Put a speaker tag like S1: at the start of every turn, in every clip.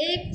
S1: 1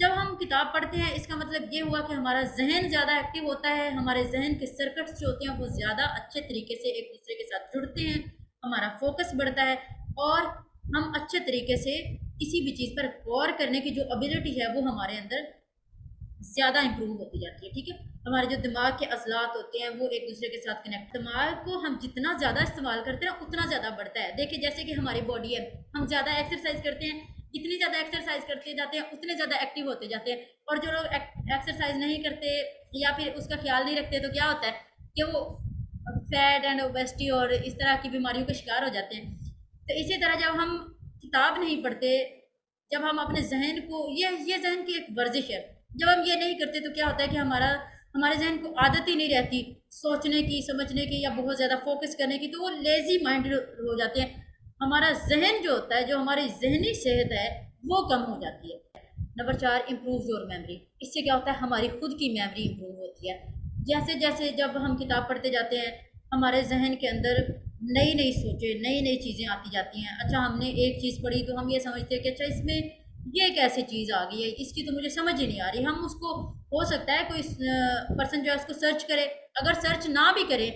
S1: جب ہم کتاب پڑھتے ہیں اس کا مطلب یہ ہوا کہ ہمارا ذہن زیادہ ایکٹیو ہوتا ہے، ہمارے ذہن کے سرکٹس جو ہوتے ہیں وہ زیادہ اچھے طریقے سے ایک دوسرے کے ساتھ جڑتے ہیں، ہمارا فوکس بڑھتا ہے، اور ہم اچھے طریقے سے کسی بھی چیز پر غور کرنے کی جو ابیلٹی ہے وہ ہمارے اندر زیادہ امپروو ہوتی جاتی ہے، ٹھیک ہے۔ ہمارے جو دماغ کے عضلات ہوتے ہیں وہ ایک دوسرے کے ساتھ کنیکٹ، دماغ کو ہم جتنا زیادہ استعمال کرتے ہیں اتنا زیادہ بڑھتا ہے۔ دیکھیں جیسے کہ ہماری باڈی ہے، ہم زیادہ ایکسرسائز کرتے ہیں، جتنی زیادہ ایکسرسائز کرتے جاتے ہیں اتنے زیادہ ایکٹیو ہوتے جاتے ہیں، اور جو لوگ ایکسرسائز نہیں کرتے یا پھر اس کا خیال نہیں رکھتے تو کیا ہوتا ہے کہ وہ فیٹ اینڈ اوبیسٹی اور اس طرح کی بیماریوں کا شکار ہو جاتے ہیں۔ تو اسی طرح جب ہم کتاب نہیں پڑھتے، جب ہم اپنے ذہن کو یہ ذہن کی ایک ورزش ہے، جب ہم یہ نہیں کرتے تو کیا ہوتا ہے کہ ہمارے ذہن کو عادت ہی نہیں رہتی سوچنے کی، سمجھنے کی یا بہت زیادہ فوکس کرنے کی، تو وہ لیزی مائنڈ ہو جاتے ہیں۔ ہمارا ذہن جو ہوتا ہے، جو ہماری ذہنی صحت ہے وہ کم ہو جاتی ہے۔ Number 4، improve your memory. اس سے کیا ہوتا ہے ہماری خود کی میموری امپروو ہوتی ہے۔ جیسے جیسے جب ہم کتاب پڑھتے جاتے ہیں ہمارے ذہن کے اندر نئی نئی سوچیں، نئی نئی چیزیں آتی جاتی ہیں۔ اچھا ہم نے ایک چیز پڑھی تو ہم یہ سمجھتے ہیں کہ اچھا اس میں یہ کیسے چیز آ گئی ہے، اس کی تو مجھے سمجھ ہی نہیں آ رہی۔ ہم اس کو، ہو سکتا ہے کوئی پرسن جو ہے اس کو سرچ کرے، اگر سرچ نہ بھی کرے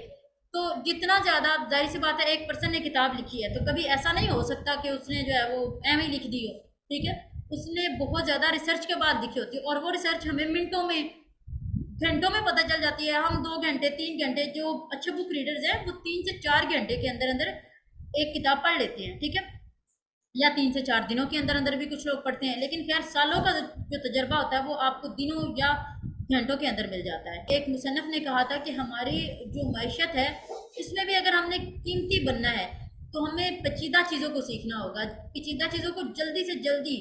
S1: تو جتنا زیادہ، ظاہر سی بات ہے ایک پرسن نے کتاب لکھی ہے تو کبھی ایسا نہیں ہو سکتا کہ اس نے جو ہے وہ ایم ہی لکھ دی ہو، ٹھیک ہے۔ اس نے بہت زیادہ ریسرچ کے بعد لکھی ہوتی ہے، اور وہ ریسرچ ہمیں منٹوں میں، گھنٹوں میں پتہ چل جاتی ہے۔ ہم 2 گھنٹے 3 گھنٹے، جو اچھے بک ریڈرز ہیں وہ 3 سے 4 گھنٹے کے اندر اندر ایک کتاب پڑھ لیتے ہیں، ٹھیک ہے، یا 3 سے 4 دنوں کے اندر اندر بھی کچھ لوگ پڑھتے ہیں، لیکن خیر سالوں کا جو تجربہ ہوتا ہے وہ آپ کو دنوں یا گھنٹوں کے اندر مل جاتا ہے۔ ایک مصنف نے کہا تھا کہ ہماری جو معیشت ہے اس میں بھی اگر ہم نے قیمتی بننا ہے تو ہمیں پیچیدہ چیزوں کو سیکھنا ہوگا، پیچیدہ چیزوں کو جلدی سے جلدی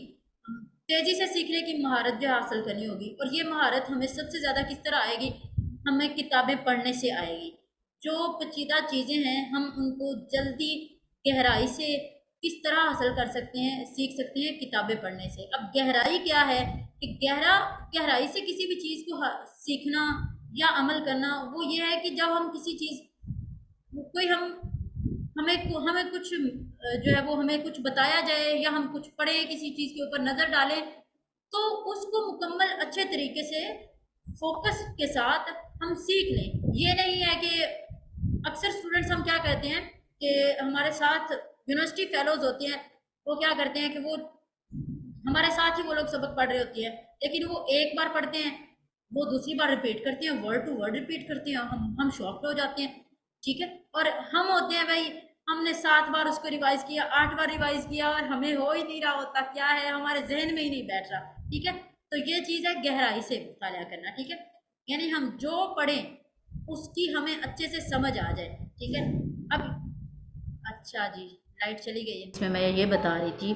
S1: تیزی سے سیکھنے کی مہارت جو حاصل کرنی ہوگی، اور یہ مہارت ہمیں سب سے زیادہ کس طرح آئے گی؟ ہمیں کتابیں پڑھنے سے آئے گی۔ جو پیچیدہ چیزیں ہیں ہم ان کو جلدی گہرائی سے کس طرح حاصل کر سکتے ہیں، سیکھ سکتے ہیں کتابیں پڑھنے سے۔ اب گہرائی کیا ہے کہ گہرائی سے کسی بھی چیز کو سیکھنا یا عمل کرنا وہ یہ ہے کہ جب ہم کسی چیز کوئی ہمیں کچھ جو ہے وہ ہمیں کچھ بتایا جائے یا ہم کچھ پڑھیں، کسی چیز کے اوپر نظر ڈالیں تو اس کو مکمل اچھے طریقے سے فوکس کے ساتھ ہم سیکھ لیں۔ یہ نہیں ہے کہ اکثر اسٹوڈنٹس ہم کیا کہتے ہیں کہ ہمارے ساتھ یونیورسٹی فیلوز ہوتے ہیں، وہ کیا کرتے ہیں کہ وہ ہمارے ساتھ ہی وہ لوگ سبق پڑھ رہے ہوتے ہیں، لیکن وہ ایک بار پڑھتے ہیں وہ دوسری بار ریپیٹ کرتے ہیں، ورڈ ٹو ورڈ ریپیٹ کرتے ہیں، ہم شاکڈ ہو جاتے ہیں، ٹھیک ہے۔ اور ہم ہوتے ہیں بھائی ہم نے 7 بار اس کو ریوائز کیا، 8 بار ریوائز کیا اور ہمیں ہو ہی نہیں رہا ہوتا، کیا ہے ہمارے ذہن میں ہی نہیں بیٹھ رہا، ٹھیک ہے۔ تو یہ چیز ہے گہرائی سے مطالعہ کرنا، ٹھیک ہے، یعنی ہم جو پڑھیں اس کی ہمیں اچھے سے سمجھ آ جائے، ٹھیک ہے۔ اب اچھا جی لائٹ چلی گئی ہے، اس میں یہ بتا رہی تھی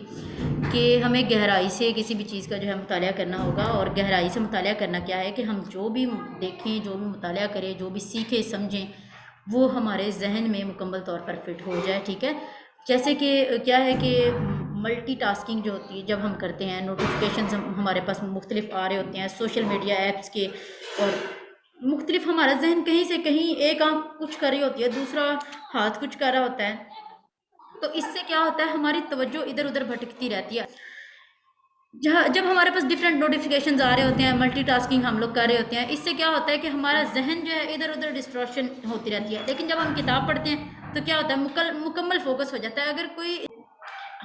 S1: کہ ہمیں گہرائی سے کسی بھی چیز کا جو ہے مطالعہ کرنا ہوگا، اور گہرائی سے مطالعہ کرنا کیا ہے کہ ہم جو بھی دیکھیں، جو بھی مطالعہ کریں، جو بھی سیکھیں سمجھیں وہ ہمارے ذہن میں مکمل طور پر فٹ ہو جائے، ٹھیک ہے۔ جیسے کہ کیا ہے کہ ملٹی ٹاسکنگ جو ہوتی ہے جب ہم کرتے ہیں، نوٹیفیکیشنز ہمارے پاس مختلف آ رہے ہوتے ہیں سوشل میڈیا ایپس کے، اور مختلف ہمارا ذہن کہیں سے کہیں، ایک آنکھ کچھ کر رہی ہوتی ہے دوسرا ہاتھ کچھ کر رہا ہوتا ہے، تو اس سے کیا ہوتا ہے ہماری توجہ ادھر ادھر بھٹکتی رہتی ہے۔ جب ہمارے پاس ڈفرینٹ نوٹیفیکیشنز آ رہے ہوتے ہیں، ملٹی ٹاسکنگ ہم لوگ کر رہے ہوتے ہیں، اس سے کیا ہوتا ہے کہ ہمارا ذہن جو ہے ادھر ادھر ڈسٹریکشن ہوتی رہتی ہے۔ لیکن جب ہم کتاب پڑھتے ہیں تو کیا ہوتا ہے مکمل فوکس ہو جاتا ہے، اگر کوئی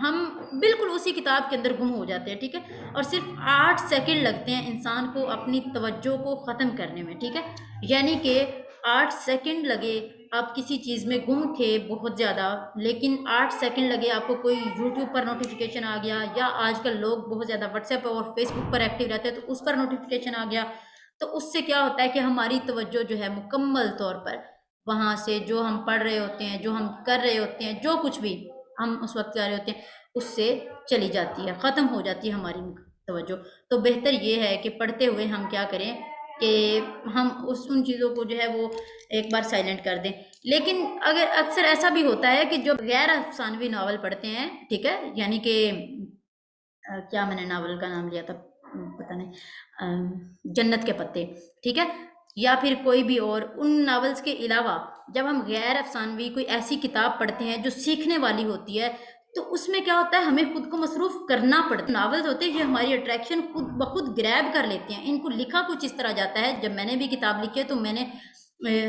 S1: ہم بالکل اسی کتاب کے اندر گم ہو جاتے ہیں، ٹھیک ہے، اور صرف 8 سیکنڈ لگتے ہیں انسان کو اپنی توجہ کو ختم کرنے میں، ٹھیک ہے، یعنی کہ 8 سیکنڈ لگے، آپ کسی چیز میں گم تھے بہت زیادہ، لیکن 8 سیکنڈ لگے آپ کو کوئی یوٹیوب پر نوٹیفیکیشن آ گیا، یا آج کل لوگ بہت زیادہ واٹس ایپ اور فیس بک پر ایکٹیو رہتے ہیں تو اس پر نوٹیفیکیشن آ گیا، تو اس سے کیا ہوتا ہے کہ ہماری توجہ جو ہے مکمل طور پر وہاں سے جو ہم پڑھ رہے ہوتے ہیں، جو ہم کر رہے ہوتے ہیں، جو کچھ بھی ہم اس وقت کر رہے ہوتے ہیں اس سے چلی جاتی ہے، ختم ہو جاتی ہے ہماری توجہ۔ تو بہتر یہ ہے کہ پڑھتے ہوئے ہم کیا کریں کہ ہم ان چیزوں کو جو ہے وہ ایک بار سائلنٹ کر دیں۔ لیکن اگر اکثر ایسا بھی ہوتا ہے کہ جو غیر افسانوی ناول پڑھتے ہیں، ٹھیک ہے، یعنی کہ کیا میں نے ناول کا نام لیا تھا پتہ نہیں، جنت کے پتے، ٹھیک ہے، یا پھر کوئی بھی اور ان ناولز کے علاوہ جب ہم غیر افسانوی کوئی ایسی کتاب پڑھتے ہیں جو سیکھنے والی ہوتی ہے تو اس میں کیا ہوتا ہے ہمیں خود کو مصروف کرنا پڑتا ہے. ناولز ہوتے ہیں یہ ہماری اٹریکشن خود بخود گریب کر لیتے ہیں. ان کو لکھا کچھ اس طرح جاتا ہے. جب میں نے بھی کتاب لکھی ہے تو میں نے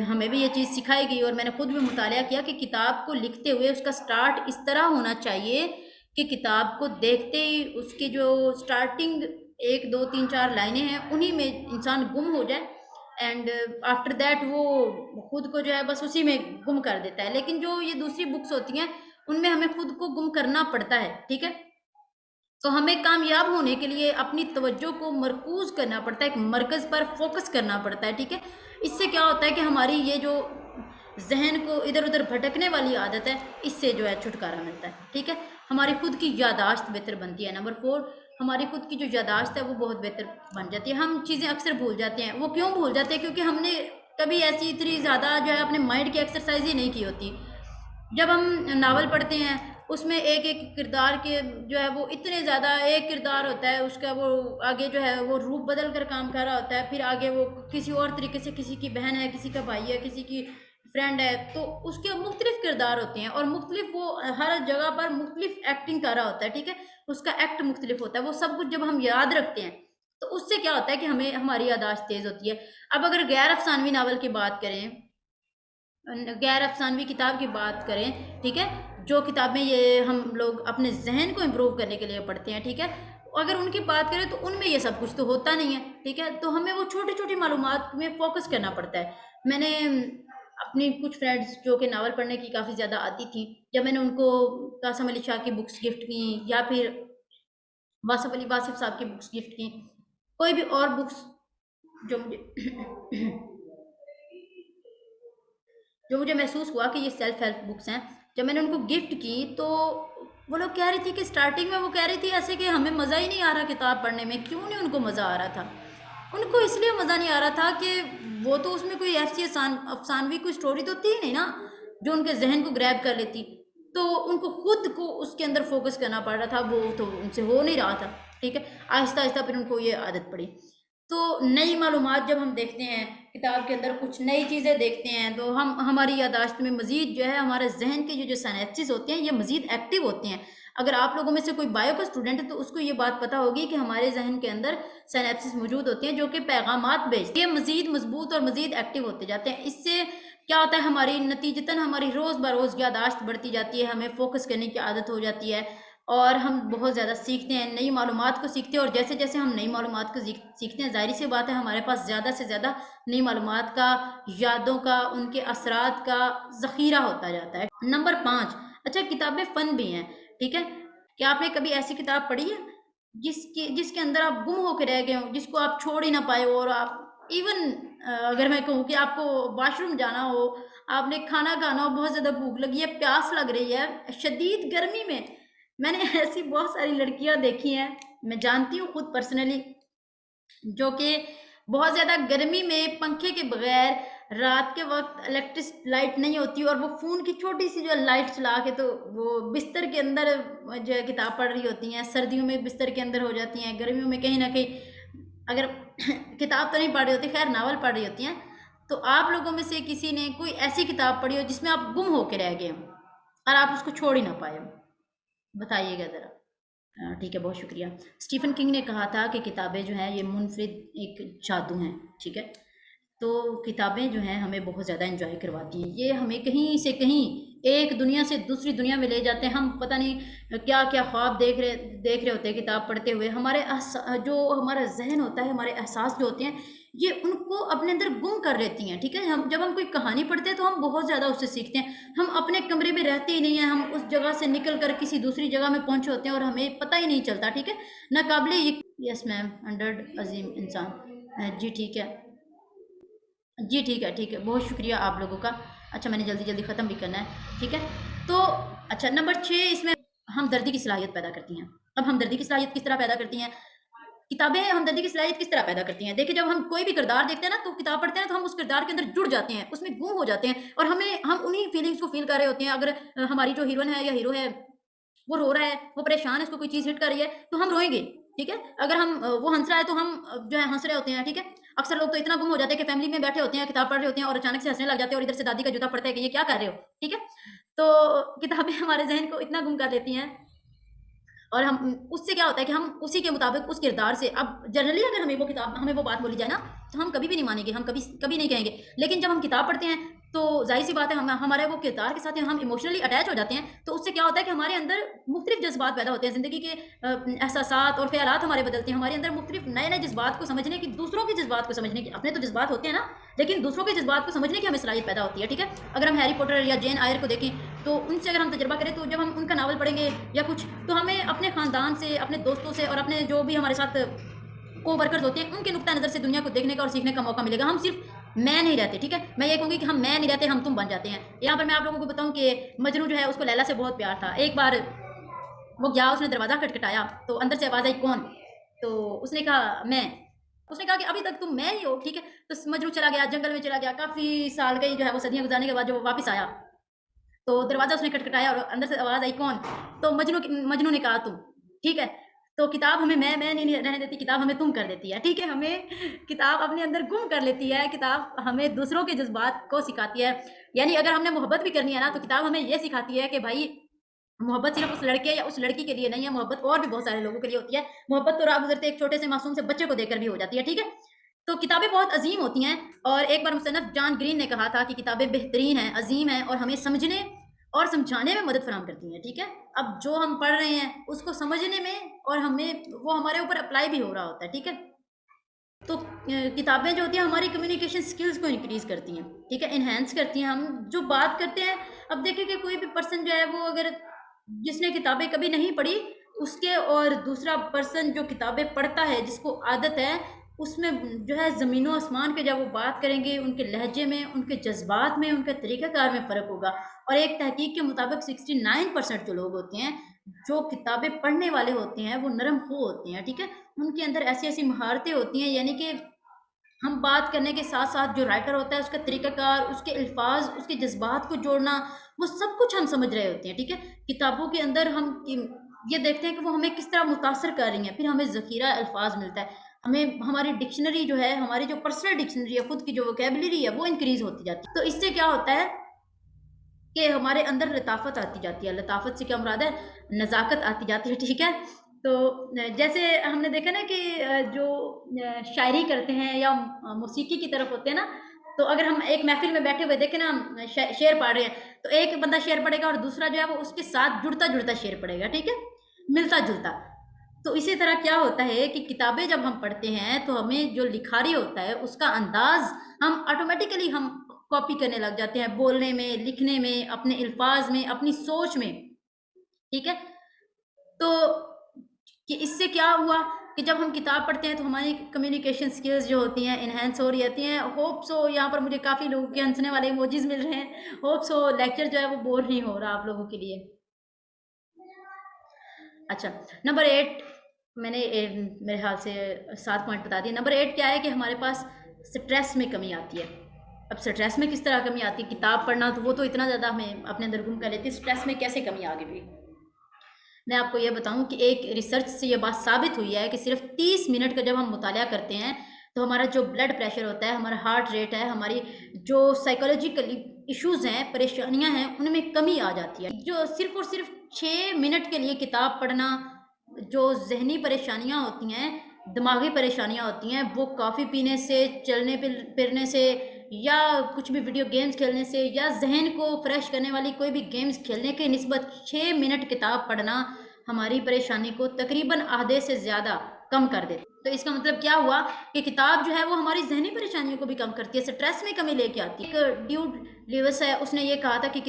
S1: ہمیں بھی یہ چیز سکھائی گئی اور میں نے خود بھی مطالعہ کیا کہ کتاب کو لکھتے ہوئے اس کا سٹارٹ اس طرح ہونا چاہیے کہ کتاب کو دیکھتے ہی اس کی جو سٹارٹنگ 1 2 3 4 لائنیں ہیں انہی میں انسان گم ہو جائے اینڈ آفٹر دیٹ وہ خود کو جو ہے بس اسی میں گم کر دیتا ہے. لیکن جو یہ دوسری بکس ہوتی ہیں ان میں ہمیں خود کو گم کرنا پڑتا ہے. ٹھیک ہے، تو ہمیں کامیاب ہونے کے لیے اپنی توجہ کو مرکوز کرنا پڑتا ہے، ایک مرکز پر فوکس کرنا پڑتا ہے. ٹھیک ہے، اس سے کیا ہوتا ہے کہ ہماری یہ جو ذہن کو ادھر ادھر بھٹکنے والی عادت ہے اس سے جو ہے چھٹکارا ملتا ہے. ٹھیک ہے، ہماری خود کی یادداشت بہتر بنتی ہے. نمبر 4، ہماری خود کی جو یادداشت ہے وہ بہت بہتر بن جاتی ہے. ہم چیزیں اکثر بھول جاتے ہیں. وہ کیوں بھول جاتے ہیں؟ کیونکہ ہم نے کبھی ایسی اتنی زیادہ جو ہے اپنے مائنڈ کی ایکسرسائز ہی نہیں کی ہوتی. جب ہم ناول پڑھتے ہیں اس میں ایک ایک کردار کے جو ہے وہ اتنے زیادہ ایک کردار ہوتا ہے اس کا، وہ آگے جو ہے وہ روپ بدل کر کام کر رہا ہوتا ہے، پھر آگے وہ کسی اور طریقے سے کسی کی بہن ہے، کسی کا بھائی ہے، کسی کی فرینڈ ہے، تو اس کے مختلف کردار ہوتے ہیں اور مختلف وہ ہر جگہ پر مختلف ایکٹنگ کر رہا ہوتا ہے. ٹھیک ہے، اس کا ایکٹ مختلف ہوتا ہے. وہ سب کچھ جب ہم یاد رکھتے ہیں تو اس سے کیا ہوتا ہے کہ ہمیں ہماری یادداشت تیز ہوتی ہے. اب اگر غیر افسانوی ناول کی بات کریں، غیر افسانوی کتاب کی بات کریں، ٹھیک ہے، جو کتابیں یہ ہم لوگ اپنے ذہن کو امپروو کرنے کے لیے پڑھتے ہیں، ٹھیک ہے، اگر ان کی بات کریں تو ان میں یہ سب کچھ تو ہوتا نہیں ہے. ٹھیک ہے، تو ہمیں وہ چھوٹی چھوٹی معلومات میں فوکس کرنا پڑتا ہے. میں نے اپنی کچھ فرینڈس جو کہ ناول پڑھنے کی کافی زیادہ آتی تھیں، جب میں نے ان کو قاسم علی شاہ کی بکس گفٹ کی یا پھر واصف صاحب کی بکس گفٹ کی، کوئی بھی اور بکس جو مجھے محسوس ہوا کہ یہ سیلف ہیلپ بکس ہیں، جب میں نے ان کو گفٹ کی تو وہ لوگ کہہ رہی تھی کہ سٹارٹنگ میں وہ کہہ رہی تھی ایسے کہ ہمیں مزہ ہی نہیں آ رہا کتاب پڑھنے میں. کیوں نہیں ان کو مزہ آ رہا تھا؟ ان کو اس لیے مزہ نہیں آ رہا تھا کہ وہ تو اس میں کوئی ایسی افسانوی کوئی سٹوری تو تھی ہی نہیں نا جو ان کے ذہن کو گریب کر لیتی. تو ان کو خود کو اس کے اندر فوکس کرنا پڑ رہا تھا، وہ تو ان سے ہو نہیں رہا تھا. ٹھیک ہے، آہستہ آہستہ پھر ان کو یہ عادت پڑی. تو نئی معلومات جب ہم دیکھتے ہیں کتاب کے اندر، کچھ نئی چیزیں دیکھتے ہیں تو ہماری یادداشت میں مزید جو ہے ہمارے ذہن کے جو سینپسز ہوتے ہیں یہ مزید ایکٹیو ہوتے ہیں. اگر آپ لوگوں میں سے کوئی بایو کا اسٹوڈنٹ ہے تو اس کو یہ بات پتہ ہوگی کہ ہمارے ذہن کے اندر سینپسز موجود ہوتے ہیں جو کہ پیغامات بھیجتے ہیں، یہ مزید مضبوط اور مزید ایکٹیو ہوتے جاتے ہیں. اس سے کیا ہوتا ہے، ہماری نتیجتاً ہماری روز بروز یادداشت بڑھتی جاتی ہے، ہمیں فوکس کرنے کی عادت ہو جاتی ہے اور ہم بہت زیادہ سیکھتے ہیں، نئی معلومات کو سیکھتے ہیں. اور جیسے جیسے ہم نئی معلومات کو سیکھتے ہیں، ظاہر سی بات ہے ہمارے پاس زیادہ سے زیادہ نئی معلومات کا، یادوں کا، ان کے اثرات کا ذخیرہ ہوتا جاتا ہے. نمبر 5، اچھا کتابیں فن بھی ہیں. ٹھیک ہے، کیا آپ نے کبھی ایسی کتاب پڑھی ہے جس کے اندر آپ گم ہو کے رہ گئے ہو، جس کو آپ چھوڑ ہی نہ پائے ہو، اور آپ ایون اگر میں کہوں کہ آپ کو واش روم جانا ہو، آپ نے کھانا کھانا ہو، بہت زیادہ بھوک لگی ہے، پیاس لگ رہی ہے شدید گرمی میں نے ایسی بہت ساری لڑکیاں دیکھی ہیں، میں جانتی ہوں خود پرسنلی، جو کہ بہت زیادہ گرمی میں پنکھے کے بغیر، رات کے وقت الیکٹرک لائٹ نہیں ہوتی اور وہ فون کی چھوٹی سی جو لائٹ چلا کے تو وہ بستر کے اندر جو ہے کتاب پڑھ رہی ہوتی ہیں. سردیوں میں بستر کے اندر ہو جاتی ہیں، گرمیوں میں کہیں نہ کہیں اگر کتاب تو نہیں پڑھ رہی ہوتی، خیر ناول پڑھ رہی ہوتی ہیں. تو آپ لوگوں میں سے کسی نے کوئی ایسی کتاب پڑھی ہو جس میں آپ گم ہو کے رہ گئے ہوں اور آپ اس کو چھوڑ ہی نہ پائے ہو؟ بتائیے گا ذرا. ٹھیک ہے، بہت شکریہ. اسٹیفن کنگ نے کہا تھا کہ کتابیں جو ہیں یہ منفرد ایک جادو ہیں. ٹھیک ہے، تو کتابیں جو ہیں ہمیں بہت زیادہ انجوائے کرواتی ہیں، یہ ہمیں کہیں سے کہیں ایک دنیا سے دوسری دنیا میں لے جاتے ہیں. ہم پتہ نہیں کیا کیا خواب دیکھ رہے ہوتے ہیں کتاب پڑھتے ہوئے. جو ہمارا ذہن ہوتا ہے، ہمارے احساس جو ہوتے ہیں یہ ان کو اپنے اندر گم کر لیتی ہیں. ٹھیک ہے، جب ہم کوئی کہانی پڑھتے ہیں تو ہم بہت زیادہ اس سے سیکھتے ہیں. ہم اپنے کمرے میں رہتے ہی نہیں ہیں، ہم اس جگہ سے نکل کر کسی دوسری جگہ میں پہنچے ہوتے ہیں اور ہمیں پتہ ہی نہیں چلتا. ٹھیک ہے، ناقابل یس میم 100 عظیم انسان. جی ٹھیک ہے، جی ٹھیک ہے، ٹھیک ہے، بہت شکریہ آپ لوگوں کا. اچھا میں نے جلدی جلدی ختم بھی کرنا ہے. ٹھیک ہے، تو اچھا نمبر 6، اس میں ہمدردی کی صلاحیت پیدا کرتی ہیں. اب ہمدردی کی صلاحیت کس طرح پیدا کرتی ہیں؟ کتابیں ہمدردی کی صلاحیت کس طرح پیدا کرتی ہیں؟ دیکھیں، جب ہم کوئی بھی کردار دیکھتے ہیں نا تو کتاب پڑھتے ہیں تو ہم اس کردار کے اندر جڑ جاتے ہیں، اس میں گم ہو جاتے ہیں اور ہم انہی فیلنگس کو فیل کر رہے ہوتے ہیں. اگر ہماری جو ہیروئن ہے یا ہیرو ہے وہ رو رہا ہے، وہ پریشان ہے، اس کو کوئی چیز ہٹ کر رہی ہے تو ہم روئیں گے. ٹھیک ہے، اگر وہ ہنس رہا ہے تو ہم جو ہے ہنس رہے ہوتے ہیں. ٹھیک ہے، اکثر لوگ تو اتنا گم ہو جاتے ہیں کہ فیملی میں بیٹھے ہوتے ہیں، کتاب پڑھ رہے ہوتے ہیں اور اچانک سے ہنسنے لگ جاتے ہیں اور ادھر سے دادی کا جوتا پڑتا ہے کہ یہ کیا کر رہے ہو. ٹھیک ہے، تو کتابیں ہمارے ذہن کو اتنا گم کر دیتی ہیں، اور ہم اس سے کیا ہوتا ہے کہ ہم اسی کے مطابق اس کردار سے، اب جنرلی اگر ہمیں وہ کتاب، ہمیں وہ بات بولی جائے نا، تو ہم کبھی بھی نہیں مانیں گے، ہم کبھی نہیں کہیں گے، لیکن جب ہم کتاب پڑھتے ہیں تو ظاہر سی بات ہے ہمارے وہ کردار کے ساتھ ہم ایموشنلی اٹیچ ہو جاتے ہیں، تو اس سے کیا ہوتا ہے کہ ہمارے اندر مختلف جذبات پیدا ہوتے ہیں، زندگی کے احساسات اور خیالات ہمارے بدلتے ہیں، ہمارے اندر مختلف نئے نئے جذبات کو سمجھنے کی، دوسروں کے جذبات کو سمجھنے کی، اپنے تو جذبات ہوتے ہیں نا، لیکن دوسروں کے جذبات کو سمجھنے کی ہمیں صلاحیت پیدا ہوتی ہے، ٹھیک ہے؟ اگر ہم ہیری پوٹر یا جین آئر کو دیکھیں تو ان سے اگر ہم تجربہ کریں، تو جب ہم ان کا ناول پڑھیں گے یا کچھ، تو ہمیں اپنے خاندان سے، اپنے دوستوں سے اور اپنے جو بھی ہمارے ساتھ کو ورکرز ہوتے ہیں ان کے نقطہ نظر سے دنیا کو دیکھنے کا اور سیکھنے کا موقع ملے گا. ہم صرف میں نہیں رہتے, ٹھیک ہے, میں یہ کہوں گی کہ ہم میں نہیں رہتے, ہم تم بن جاتے ہیں. یہاں پر میں آپ لوگوں کو بتاؤں کہ مجنو جو ہے اس کو لیلا سے بہت پیار تھا. ایک بار وہ گیا, اس نے دروازہ کھٹکھٹایا تو اندر سے آواز آئی کون؟ تو اس نے کہا میں. اس نے کہا کہ ابھی تک تم میں ہی ہو, ٹھیک ہے. تو مجنو چلا گیا, جنگل میں چلا گیا, کافی سال گئی جو ہے وہ صدیاں گزارنے کے بعد جو وہ واپس آیا تو دروازہ اس نے کھٹکھٹایا اور اندر سے آواز آئی کون؟ تو مجنو نے کہا تم, ٹھیک ہے. تو کتاب ہمیں میں نہیں رہنے دیتی, کتاب ہمیں تم کر دیتی ہے, ٹھیک ہے. ہمیں کتاب اپنے اندر گم کر لیتی ہے, کتاب ہمیں دوسروں کے جذبات کو سکھاتی ہے. یعنی اگر ہم نے محبت بھی کرنی ہے نا تو کتاب ہمیں یہ سکھاتی ہے کہ بھائی محبت صرف اس لڑکے یا اس لڑکی کے لیے نہیں ہے, محبت اور بھی بہت سارے لوگوں کے لیے ہوتی ہے. محبت تو راہ گزرتے ایک چھوٹے سے معصوم سے بچے کو دیکھ کر بھی ہو جاتی ہے, ٹھیک ہے. تو کتابیں بہت عظیم ہوتی ہیں, اور ایک بار مصنف جان گرین نے کہا تھا کہ کتابیں بہترین ہیں, عظیم ہیں, اور ہمیں سمجھنے اور سمجھانے میں مدد فراہم کرتی ہیں, ٹھیک ہے. اب جو ہم پڑھ رہے ہیں اس کو سمجھنے میں اور ہمیں وہ ہمارے اوپر اپلائی بھی ہو رہا ہوتا ہے, ٹھیک ہے. تو کتابیں جو ہوتی ہیں ہماری کمیونیکیشن سکلز کو انکریز کرتی ہیں, ٹھیک ہے, انہینس کرتی ہیں. ہم جو بات کرتے ہیں, اب دیکھیں کہ کوئی بھی پرسن جو ہے وہ اگر جس نے کتابیں کبھی نہیں پڑھی, اس کے اور دوسرا پرسن جو کتابیں پڑھتا ہے جس کو عادت ہے, اس میں جو ہے زمین و آسمان کے جب وہ بات کریں گے, ان کے لہجے میں, ان کے جذبات میں, ان کے طریقہ کار میں فرق ہوگا. اور ایک تحقیق کے مطابق 69% جو لوگ ہوتے ہیں جو کتابیں پڑھنے والے ہوتے ہیں وہ نرم خو ہوتے ہیں, ٹھیک ہے. ان کے اندر ایسی ایسی مہارتیں ہوتی ہیں, یعنی کہ ہم بات کرنے کے ساتھ ساتھ جو رائٹر ہوتا ہے اس کا طریقہ کار, اس کے الفاظ, اس کے جذبات کو جوڑنا, وہ سب کچھ ہم سمجھ رہے ہوتے ہیں, ٹھیک ہے. کتابوں کے اندر ہم یہ دیکھتے ہیں کہ وہ ہمیں کس طرح متاثر کر رہی ہیں, پھر ہمیں ذخیرہ الفاظ ملتا ہے, ہمیں ہماری ڈکشنری جو ہے, ہماری جو پرسنل ڈکشنری ہے, خود کی جو ووکیبلری ہے وہ انکریز ہوتی جاتی ہے. تو اس سے کیا ہوتا ہے کہ ہمارے اندر لطافت آتی جاتی ہے. لطافت سے کیا مراد ہے؟ نزاکت آتی جاتی ہے, ٹھیک ہے. تو جیسے ہم نے دیکھا نا کہ جو شاعری کرتے ہیں یا موسیقی کی طرف ہوتے ہیں نا, تو اگر ہم ایک محفل میں بیٹھے ہوئے دیکھیں نا, شعر پڑھ رہے ہیں, تو ایک بندہ شعر پڑھے گا اور دوسرا جو ہے وہ اس کے ساتھ جڑتا جڑتا شعر پڑھے گا, ٹھیک ہے, ملتا جلتا. تو اسی طرح کیا ہوتا ہے کہ کتابیں جب ہم پڑھتے ہیں تو ہمیں جو لکھاری ہوتا ہے اس کا انداز ہم آٹومیٹیکلی ہم کاپی کرنے لگ جاتے ہیں, بولنے میں, لکھنے میں, اپنے الفاظ میں, اپنی سوچ میں, ٹھیک ہے. تو کہ اس سے کیا ہوا کہ جب ہم کتاب پڑھتے ہیں تو ہماری کمیونیکیشن سکلز جو ہوتی ہیں انہینس ہو رہی ہوتی ہیں. ہوپ سو یہاں پر مجھے کافی لوگوں کے ہنسنے والے ایموجیز مل رہے ہیں. ہوپ سو لیکچر جو ہے وہ بور نہیں ہو رہا آپ لوگوں کے لیے. اچھا, نمبر 8 میں نے میرے خیال سے 7 پوائنٹ بتا دیے. نمبر 8 کیا ہے کہ ہمارے پاس سٹریس میں کمی آتی ہے. اب سٹریس میں کس طرح کمی آتی ہے؟ کتاب پڑھنا تو وہ تو اتنا زیادہ ہمیں اپنے اندر گم کر لیتی ہے, سٹریس میں کیسے کمی آ گئی؟ میں آپ کو یہ بتاؤں کہ ایک ریسرچ سے یہ بات ثابت ہوئی ہے کہ صرف 30 منٹ کا جب ہم مطالعہ کرتے ہیں تو ہمارا جو بلڈ پریشر ہوتا ہے, ہمارا ہارٹ ریٹ ہے, ہماری جو سائیکولوجیکل ایشوز ہیں, پریشانیاں ہیں, ان میں کمی آ جاتی ہے. جو صرف اور صرف 6 منٹ کے لیے کتاب پڑھنا, جو ذہنی پریشانیاں ہوتی ہیں, دماغی پریشانیاں ہوتی ہیں, وہ کافی پینے سے, چلنے پھرنے سے, یا کچھ بھی ویڈیو گیمز کھیلنے سے, یا ذہن کو فریش کرنے والی کوئی بھی گیمز کھیلنے کے نسبت 6 منٹ کتاب پڑھنا ہماری پریشانی کو تقریباً آدھے سے زیادہ کم کر دیتی. تو اس کا مطلب کیا ہوا کہ کتاب جو ہے وہ ہماری ذہنی پریشانیوں کو بھی کم کرتی ہے, سٹریس میں کمی لے کے آتی ہے. ایک ڈیوڈ لیوس ہے, اس نے یہ کہا تھا کہ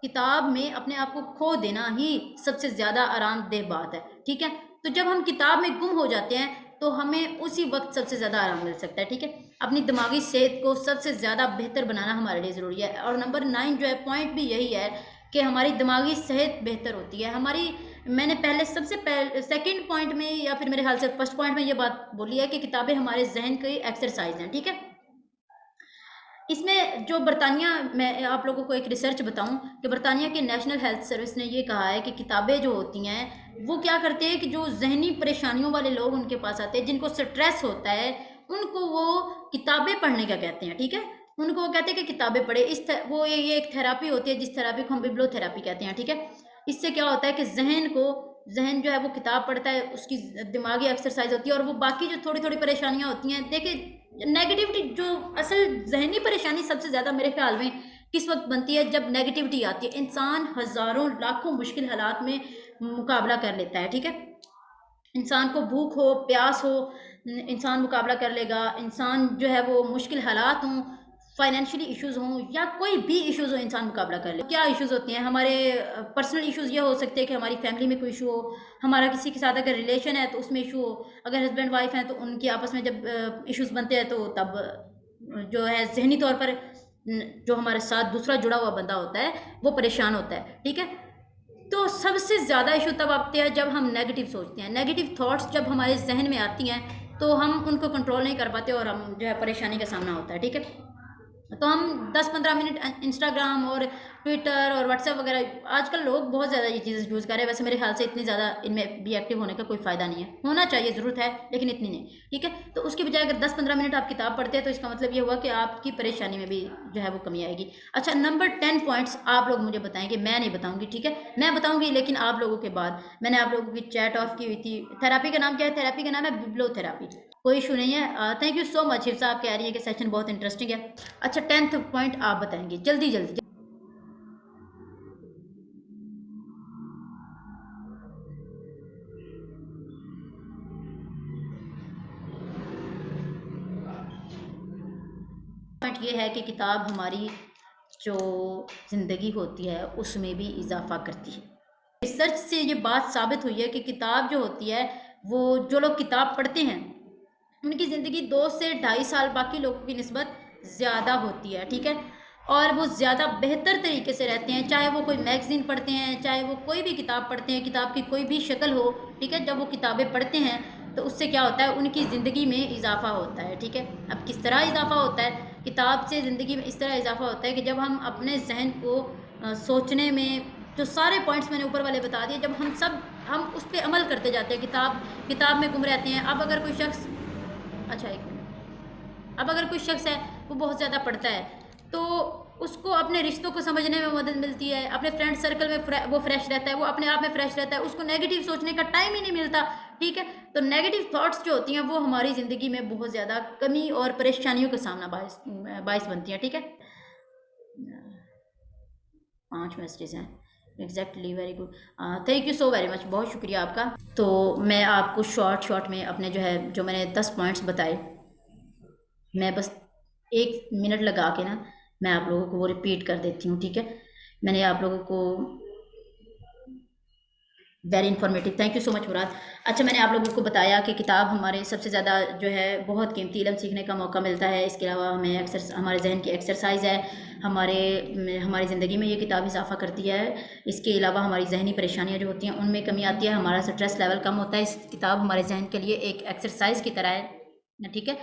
S1: کتاب میں اپنے آپ کو کھو دینا ہی سب سے زیادہ آرام دہ بات ہے, ٹھیک ہے. تو جب ہم کتاب میں گم ہو جاتے ہیں تو ہمیں اسی وقت سب سے زیادہ آرام مل سکتا ہے, ٹھیک ہے. اپنی دماغی صحت کو سب سے زیادہ بہتر بنانا ہمارے لیے ضروری ہے. اور نمبر 9 جو ہے پوائنٹ بھی یہی ہے کہ ہماری دماغی صحت بہتر ہوتی ہے. میں نے پہلے سیکنڈ پوائنٹ میں, یا پھر میرے خیال سے فرسٹ پوائنٹ میں یہ بات بولی ہے کہ کتابیں ہمارے ذہن کی ایکسرسائز ہیں, ٹھیک ہے. اس میں جو برطانیہ, میں آپ لوگوں کو ایک ریسرچ بتاؤں کہ برطانیہ کے نیشنل ہیلتھ سروس نے یہ کہا ہے کہ کتابیں جو ہوتی ہیں وہ کیا کرتے ہیں کہ جو ذہنی پریشانیوں والے لوگ ان کے پاس آتے ہیں, جن کو سٹریس ہوتا ہے, ان کو وہ کتابیں پڑھنے کا کہتے ہیں, ٹھیک ہے. ان کو وہ کہتے ہیں کہ کتابیں پڑھے، وہ یہ ایک تھراپی ہوتی ہے جس تھراپی کو ہم ببلو تھراپی کہتے ہیں، ٹھیک ہے۔ اس سے کیا ہوتا ہے کہ ذہن جو ہے وہ کتاب پڑھتا ہے، اس کی دماغی ایکسرسائز ہوتی ہے، اور وہ باقی جو تھوڑی تھوڑی پریشانیاں ہوتی ہیں، دیکھیں نیگیٹیوٹی جو اصل ذہنی پریشانی سب سے زیادہ میرے خیال میں کس وقت بنتی ہے؟ جب نیگیٹیوٹی آتی ہے، انسان ہزاروں لاکھوں مشکل حالات میں مقابلہ کر لیتا ہے، ٹھیک ہے۔ انسان کو بھوک ہو، پیاس ہو، انسان مقابلہ کر لے گا، انسان جو ہے وہ مشکل حالات ہوں، فائنینشلی ایشوز ہوں یا کوئی بھی ایشوز ہو، انسان مقابلہ کر لے۔ کیا ایشوز ہوتے ہیں ہمارے؟ پرسنل ایشوز یہ ہو سکتے ہیں کہ ہماری فیملی میں کوئی ایشو ہو، ہمارا کسی کے ساتھ اگر ریلیشن ہے تو اس میں ایشو ہو، اگر ہسبینڈ وائف ہیں تو ان کے آپس میں جب ایشوز بنتے ہیں تو تب جو ہے ذہنی طور پر جو ہمارے ساتھ دوسرا جڑا ہوا بندہ ہوتا ہے وہ پریشان ہوتا ہے، ٹھیک ہے۔ تو سب سے زیادہ ایشو تب آتے ہیں جب ہم نیگیٹو سوچتے ہیں، نیگیٹو تھاٹس جب ہمارے ذہن میں آتی ہیں تو ہم ان کو کنٹرول نہیں کر پاتے اور ہم جو ہے پریشانی کا سامنا ہوتا ہے، ٹھیک ہے۔ تو ہم 10-15 منٹ انسٹاگرام اور ٹویٹر اور واٹس ایپ وغیرہ، آج کل لوگ بہت زیادہ یہ چیزیں یوز کر رہے ہیں، ویسے میرے خیال سے اتنی زیادہ ان میں بھی ایکٹیو ہونے کا کوئی فائدہ نہیں ہے، ہونا چاہیے، ضرورت ہے لیکن اتنی نہیں، ٹھیک ہے۔ تو اس کے بجائے اگر 10-15 منٹ آپ کتاب پڑھتے ہیں تو اس کا مطلب یہ ہوا کہ آپ کی پریشانی میں بھی جو ہے وہ کمی آئے گی۔ اچھا، نمبر 10 پوائنٹس آپ لوگ مجھے بتائیں گے، میں نہیں بتاؤں گی، ٹھیک ہے، میں بتاؤں گی لیکن آپ لوگوں کے بعد۔ میں نے آپ لوگوں کی چیٹ آف کی ہوئی تھی، تھراپی کا نام کیا ہے؟ تھراپی کا نام ہے ببلو تھراپی، کوئی ایشو نہیں ہے۔ تھینک یو سو مچ، حفصہ آپ کہہ رہی ہیں کہ سیشن بہت انٹرسٹنگ ہے۔ اچھا، 10th پوائنٹ آپ بتائیں گے جلدی جلدی۔ پوائنٹ یہ ہے کہ کتاب ہماری جو زندگی ہوتی ہے اس میں بھی اضافہ کرتی ہے۔ ریسرچ سے یہ بات ثابت ہوئی ہے کہ کتاب جو ہوتی ہے، وہ جو لوگ کتاب پڑھتے ہیں ان کی زندگی 2 سے 2.5 سال باقی لوگوں کی نسبت زیادہ ہوتی ہے، ٹھیک ہے، اور وہ زیادہ بہتر طریقے سے رہتے ہیں، چاہے وہ کوئی میگزین پڑھتے ہیں، چاہے وہ کوئی بھی کتاب پڑھتے ہیں، کتاب کی کوئی بھی شکل ہو، ٹھیک ہے۔ جب وہ کتابیں پڑھتے ہیں تو اس سے کیا ہوتا ہے؟ ان کی زندگی میں اضافہ ہوتا ہے، ٹھیک ہے۔ اب کس طرح اضافہ ہوتا ہے؟ کتاب سے زندگی میں اس طرح اضافہ ہوتا ہے کہ جب ہم اپنے ذہن کو سوچنے میں، جو سارے پوائنٹس میں نے اوپر والے بتا دیے، جب ہم اس پہ عمل کرتے جاتے ہیں، کتاب میں گم رہتے ہیں۔ اب اگر کوئی شخص، اچھا ایک منٹ، اب اگر کوئی شخص ہے وہ بہت زیادہ پڑھتا ہے تو اس کو اپنے رشتوں کو سمجھنے میں مدد ملتی ہے، اپنے فرینڈ سرکل میں وہ فریش رہتا ہے، وہ اپنے آپ میں فریش رہتا ہے، اس کو نیگیٹو سوچنے کا ٹائم ہی نہیں ملتا، ٹھیک ہے۔ تو نیگیٹو تھاٹس جو ہوتی ہیں وہ ہماری زندگی میں بہت زیادہ کمی اور پریشانیوں کا سامنا باعث بنتی ہیں، ٹھیک ہے۔ 5 میسیجز ہیں، exactly, very good, thank you so very مچ، بہت شکریہ آپ کا۔ تو میں آپ کو شارٹ میں اپنے جو میں نے 10 پوائنٹس بتائے، میں بس 1 منٹ لگا کے نا میں آپ لوگوں کو وہ ریپیٹ کر دیتی ہوں، ٹھیک ہے۔ میں نے آپ لوگوں کو very informative, thank you so much Murad. اچھا، میں نے آپ لوگوں کو بتایا کہ کتاب ہمارے سب سے زیادہ جو ہے بہت قیمتی علم سیکھنے کا موقع ملتا ہے، اس کے علاوہ ہمیں ہمارے ذہن کی ایکسرسائز ہے، ہماری زندگی میں یہ کتاب اضافہ کرتی ہے۔ اس کے علاوہ ہماری ذہنی پریشانیاں جو ہوتی ہیں ان میں کمی آتی ہے، ہمارا سٹریس لیول کم ہوتا ہے، اس کتاب ہمارے ذہن کے لیے ایک ایکسرسائز کی طرح ہے، ٹھیک ہے۔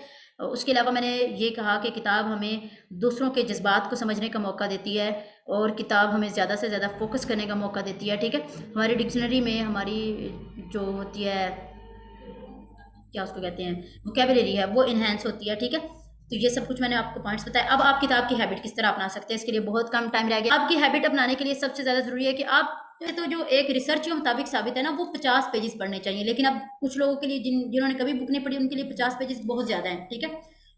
S1: اس کے علاوہ میں نے یہ کہا کہ کتاب ہمیں دوسروں کے جذبات کو سمجھنے کا موقع دیتی ہے، اور کتاب ہمیں زیادہ سے زیادہ فوکس کرنے کا موقع دیتی ہے، ٹھیک ہے۔ ہماری ڈکشنری میں ہماری جو ہوتی ہے، کیا اس کو کہتے ہیں، ووکیبلری ہے، وہ انہینس ہوتی ہے، ٹھیک ہے۔ تو یہ سب کچھ میں نے آپ کو پوائنٹس بتایا۔ اب آپ کتاب کی ہیبٹ کس طرح اپنا سکتے ہیں، اس کے لیے بہت کم ٹائم رہ گیا۔ آپ کی ہیبٹ اپنانے کے لیے سب سے زیادہ ضروری ہے کہ آپ تو جو ایک ریسرچ کے مطابق ثابت ہے نا، وہ 50 پیجز پڑھنے چاہیے، لیکن اب کچھ لوگوں کے لیے جنہوں نے کبھی بک نہیں پڑھی ان کے لیے 50 پیجز بہت زیادہ ہیں، ٹھیک ہے۔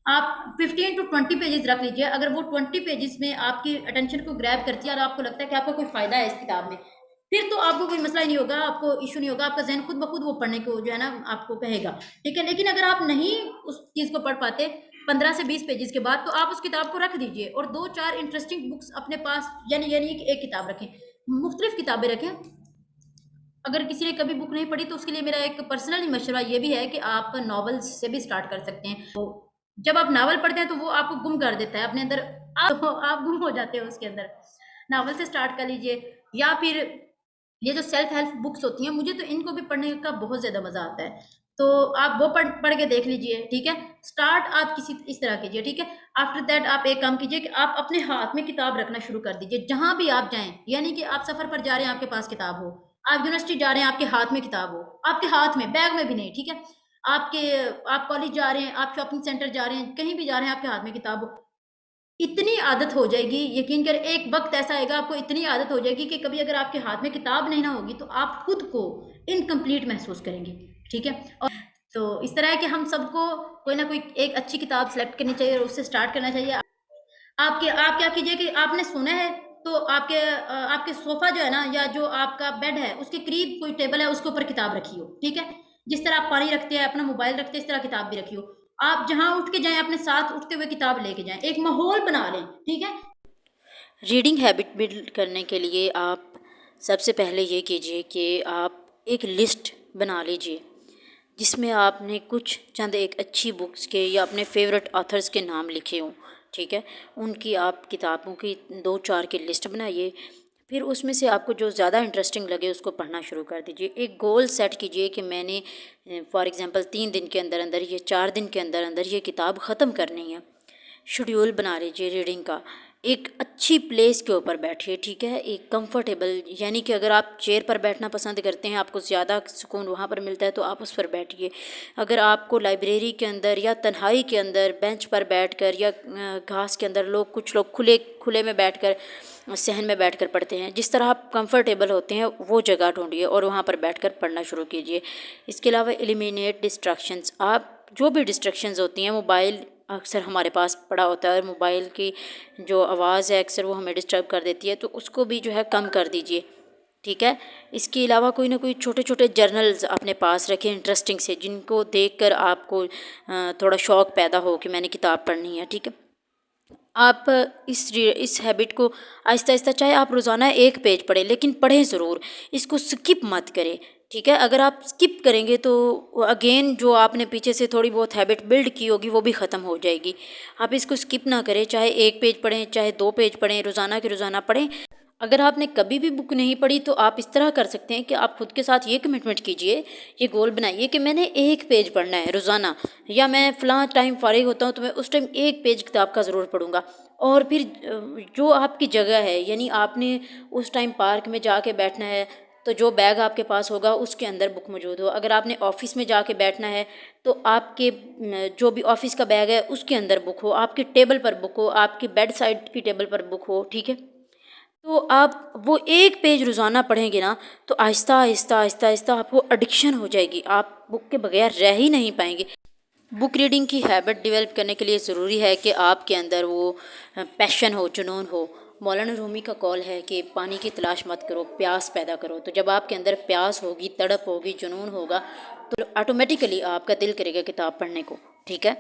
S1: آپ 15 to 20 پیجز رکھ لیجیے، اگر وہ 20 پیجز میں آپ کی اٹینشن کو گریب کرتی ہے اور آپ کو لگتا ہے کہ آپ کا کوئی فائدہ ہے اس کتاب میں، پھر تو آپ کو کوئی مسئلہ نہیں ہوگا، آپ کو ایشو نہیں ہوگا، آپ کا ذہن خود بخود وہ پڑھنے کو جو ہے نا آپ کو کہے گا، ٹھیک ہے۔ لیکن اگر آپ نہیں اس چیز کو پڑھ پاتے 15 سے 20 پیجز کے بعد، تو آپ اس کتاب کو رکھ دیجئے اور 2-4 انٹرسٹنگ بکس اپنے پاس، یعنی ایک کتاب رکھیں، مختلف کتابیں رکھیں۔ اگر کسی نے کبھی بک نہیں پڑھی تو اس کے لیے میرا ایک پرسنل مشورہ یہ بھی ہے کہ آپ ناولز سے بھی سٹارٹ کر سکتے ہیں۔ تو جب آپ ناول پڑھتے ہیں تو وہ آپ کو گم کر دیتا ہے اپنے اندر، آپ گم ہو جاتے ہیں اس کے اندر۔ ناول سے سٹارٹ کر لیجئے، یا پھر یہ جو سیلف ہیلپ بکس ہوتی ہیں، مجھے تو ان کو بھی پڑھنے کا بہت زیادہ مزہ آتا ہے، تو آپ وہ پڑھ کے دیکھ لیجئے، ٹھیک ہے۔ سٹارٹ آپ کسی اس طرح کیجئے، ٹھیک ہے۔ آفٹر دیٹ آپ ایک کام کیجئے کہ آپ اپنے ہاتھ میں کتاب رکھنا شروع کر دیجئے، جہاں بھی آپ جائیں، یعنی کہ آپ سفر پر جا رہے ہیں آپ کے پاس کتاب ہو، آپ یونیورسٹی جا رہے ہیں آپ کے ہاتھ میں کتاب ہو، آپ کے ہاتھ میں، بیگ میں بھی نہیں، ٹھیک ہے۔ آپ کالج جا رہے ہیں، آپ شاپنگ سینٹر جا رہے ہیں، کہیں بھی جا رہے ہیں آپ کے ہاتھ میں کتاب ہو، اتنی عادت ہو جائے گی، یقین کر ایک وقت ایسا آئے گا آپ کو اتنی عادت ہو جائے گی کہ کبھی اگر آپ کے ہاتھ میں کتاب نہیں نہ ہوگی تو آپ خود کو انکمپلیٹ محسوس کریں گے، ٹھیک ہے؟ اور تو اس طرح ہے کہ ہم سب کو کوئی نہ کوئی ایک اچھی کتاب سلیکٹ کرنی چاہیے اور اس سے اسٹارٹ کرنا چاہیے۔ آپ کیا کیجئے کہ آپ نے سنا ہے تو آپ کے صوفہ جو ہے نا یا جو آپ کا بیڈ ہے اس کے قریب کوئی ٹیبل ہے اس کے اوپر کتاب رکھی ہو، ٹھیک ہے؟ جس طرح آپ پانی رکھتے ہیں اپنا موبائل رکھتے ہیں اس طرح کتاب بھی رکھی ہو۔ آپ جہاں اٹھ کے جائیں اپنے ساتھ اٹھتے ہوئے کتاب لے کے جائیں، ایک ماحول بنا لیں، ٹھیک ہے؟ ریڈنگ ہیبٹ بلڈ کرنے کے لیے آپ سب سے پہلے یہ کیجئے کہ آپ ایک لسٹ بنا لیجئے جس میں آپ نے کچھ چند ایک اچھی بکس کے یا اپنے فیورٹ آتھرز کے نام لکھے ہوں، ٹھیک ہے؟ ان کی آپ کتابوں کی 2-4 کی لسٹ بنائیے، پھر اس میں سے آپ کو جو زیادہ انٹرسٹنگ لگے اس کو پڑھنا شروع کر دیجئے۔ ایک گول سیٹ کیجئے کہ میں نے فار ایگزامپل 3 دن کے اندر اندر یا 4 دن کے اندر اندر یہ کتاب ختم کرنی ہے۔ شیڈیول بنا لیجیے ریڈنگ کا، ایک اچھی پلیس کے اوپر بیٹھیے، ٹھیک ہے؟ ایک کمفرٹیبل، یعنی کہ اگر آپ چیئر پر بیٹھنا پسند کرتے ہیں، آپ کو زیادہ سکون وہاں پر ملتا ہے تو آپ اس پر بیٹھیے۔ اگر آپ کو لائبریری کے اندر یا تنہائی کے اندر بینچ پر بیٹھ کر یا گھاس کے اندر کچھ لوگ کھلے میں بیٹھ کر صحن میں بیٹھ کر پڑھتے ہیں، جس طرح آپ کمفرٹیبل ہوتے ہیں وہ جگہ ڈھونڈیے اور وہاں پر بیٹھ کر پڑھنا شروع کیجیے۔ اس کے علاوہ ایلیمینیٹ ڈسٹریکشنز، آپ جو بھی ڈسٹریکشنز ہوتی ہیں، موبائل اکثر ہمارے پاس پڑا ہوتا ہے اور موبائل کی جو آواز ہے اکثر وہ ہمیں ڈسٹرب کر دیتی ہے، تو اس کو بھی جو ہے کم کر دیجیے، ٹھیک ہے؟ اس کے علاوہ کوئی نہ کوئی چھوٹے چھوٹے جرنلز اپنے پاس رکھیں انٹرسٹنگ سے، جن کو دیکھ کر آپ کو تھوڑا شوق پیدا ہو کہ میں نے کتاب پڑھنی ہے، ٹھیک ہے؟ آپ اس ہیبٹ کو آہستہ آہستہ، چاہے آپ روزانہ 1 پیج پڑھیں لیکن پڑھیں ضرور، اس کو سکپ مت کریں، ٹھیک ہے؟ اگر آپ سکپ کریں گے تو اگین جو آپ نے پیچھے سے تھوڑی بہت ہیبٹ بلڈ کی ہوگی وہ بھی ختم ہو جائے گی۔ آپ اس کو سکپ نہ کریں، چاہے 1 پیج پڑھیں، چاہے 2 پیج پڑھیں، روزانہ کے روزانہ پڑھیں۔ اگر آپ نے کبھی بھی بک نہیں پڑھی تو آپ اس طرح کر سکتے ہیں کہ آپ خود کے ساتھ یہ کمٹمنٹ کیجئے، یہ گول بنائیے کہ میں نے 1 پیج پڑھنا ہے روزانہ، یا میں فلاں ٹائم فارغ ہوتا ہوں تو میں اس ٹائم 1 پیج کتاب کا ضرور پڑھوں گا۔ اور پھر جو آپ کی جگہ ہے، یعنی آپ نے اس ٹائم پارک میں جا کے بیٹھنا ہے تو جو بیگ آپ کے پاس ہوگا اس کے اندر بک موجود ہو۔ اگر آپ نے آفس میں جا کے بیٹھنا ہے تو آپ کے جو بھی آفس کا بیگ ہے اس کے اندر بک ہو، آپ کی ٹیبل پر بک ہو، آپ کی بیڈ سائڈ کی ٹیبل پر بک ہو، ٹھیک ہے؟ تو آپ وہ 1 پیج روزانہ پڑھیں گے نا تو آہستہ آہستہ آہستہ آہستہ آپ کو ایڈکشن ہو جائے گی، آپ بک کے بغیر رہ ہی نہیں پائیں گے۔ بک ریڈنگ کی ہیبٹ ڈیولپ کرنے کے لیے ضروری ہے کہ آپ کے اندر وہ پیشن ہو، جنون ہو۔ مولانا رومی کا قول ہے کہ پانی کی تلاش مت کرو، پیاس پیدا کرو۔ تو جب آپ کے اندر پیاس ہوگی، تڑپ ہوگی، جنون ہوگا تو آٹومیٹیکلی آپ کا دل کرے گا کتاب پڑھنے کو، ٹھیک ہے؟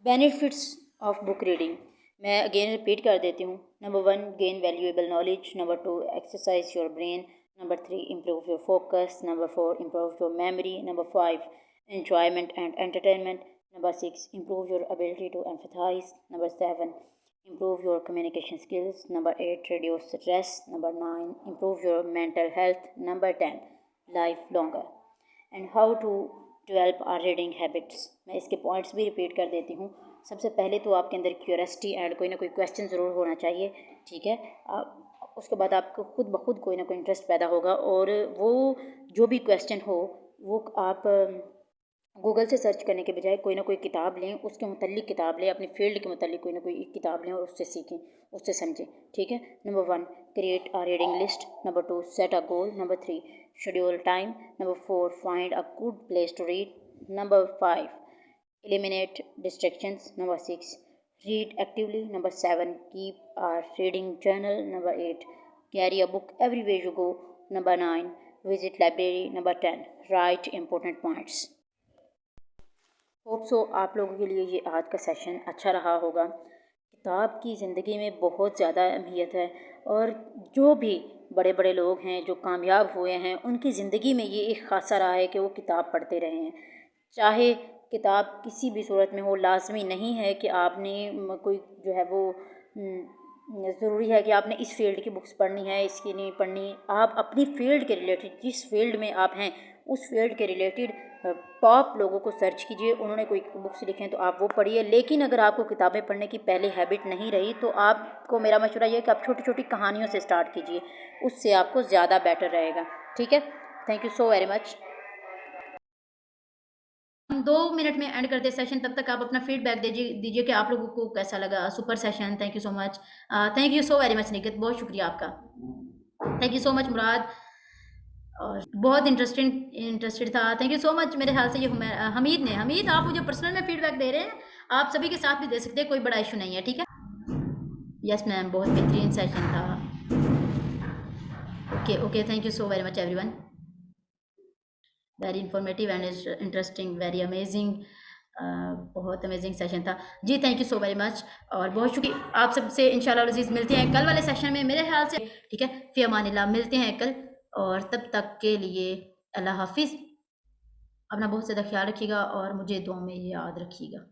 S1: بینیفٹس آف بک ریڈنگ میں اگین رپیٹ کر دیتی ہوں۔ Number 1، gain valuable knowledge. Number 2، exercise your brain. Number 3، improve your focus. Number 4، improve your memory. Number 5، enjoyment and entertainment. Number 6, improve your ability to empathize. Number 7, improve your communication skills. Number 8, reduce stress. Number 9, improve your mental health. Number 10, life longer. And how to develop our reading habits. میں اس کے points بھی repeat کر دیتی ہوں۔ سب سے پہلے تو آپ کے اندر کیوریسٹی اینڈ کوئی نہ کوئی کویسچن ضرور ہونا چاہیے، ٹھیک ہے؟ اس کے بعد آپ کو خود بخود کوئی نہ کوئی انٹرسٹ پیدا ہوگا، اور وہ جو بھی کویسچن ہو وہ آپ گوگل سے سرچ کرنے کے بجائے کوئی نہ کوئی کتاب لیں، اس کے متعلق کتاب لیں، اپنی فیلڈ کے متعلق کوئی نہ کوئی کتاب لیں اور اس سے سیکھیں، اس سے سمجھیں، ٹھیک ہے؟ Number 1، create a reading list. Number 2، set a goal. Number 3، schedule time. Number 4، find a good place to read. Number 5، eliminate distractions. Number 6, read actively. Number 7, keep a reading journal. Number 8, carry a book everywhere you go. Number 9, visit library. Number 10, write important points. Hope so آپ لوگوں کے لیے یہ آج کا session اچھا رہا ہوگا۔ کتاب کی زندگی میں بہت زیادہ اہمیت ہے، اور جو بھی بڑے بڑے لوگ ہیں جو کامیاب ہوئے ہیں ان کی زندگی میں یہ ایک خاصہ رہا ہے کہ وہ کتاب پڑھتے رہے ہیں، چاہے کتاب کسی بھی صورت میں ہو۔ لازمی نہیں ہے کہ آپ نے کوئی جو ہے وہ ضروری ہے کہ آپ نے اس فیلڈ کی بکس پڑھنی ہے، اس کی نہیں پڑھنی۔ آپ اپنی فیلڈ کے ریلیٹڈ، جس فیلڈ میں آپ ہیں اس فیلڈ کے ریلیٹڈ ٹاپ لوگوں کو سرچ کیجئے، انہوں نے کوئی بکس لکھیں تو آپ وہ پڑھیے۔ لیکن اگر آپ کو کتابیں پڑھنے کی پہلے ہیبٹ نہیں رہی تو آپ کو میرا مشورہ یہ ہے کہ آپ چھوٹی چھوٹی کہانیوں سے سٹارٹ کیجئے، اس سے آپ کو زیادہ بیٹر رہے گا، ٹھیک ہے؟ تھینک یو سو ویری مچ۔ ہم 2 منٹ میں اینڈ کرتے سیشن. تب تک آپ اپنا فیڈ بیک دیجیے کہ آپ لوگوں کو کیسا لگا. Super session. Thank you so much. Thank you so very much Nikhat, بہت شکریہ آپ کا. تھینک یو سو مچ مراد, اور بہت انٹرسٹڈ تھا. تھینک یو سو مچ. میرے خیال سے یہ حمید آپ مجھے پرسنل میں فیڈ بیک دے رہے ہیں, آپ سبھی کے ساتھ بھی دے سکتے ہیں, کوئی بڑا ایشو نہیں ہے, ٹھیک ہے. یس میم, بہت بہترین سیشن تھا. Okay thank you so very much everyone. Very informative and interesting, very amazing, بہت امیزنگ سیشن تھا جی. Thank you so very much, اور بہت شکریہ آپ سب سے. انشاءاللہ العزیز ملتے ہیں کل والے سیشن میں میرے خیال سے, ٹھیک ہے. فی امان اللہ, ملتے ہیں کل, اور تب تک کے لیے اللہ حافظ. اپنا بہت زیادہ خیال رکھیے گا اور مجھے دعاؤں میں یاد رکھیے گا.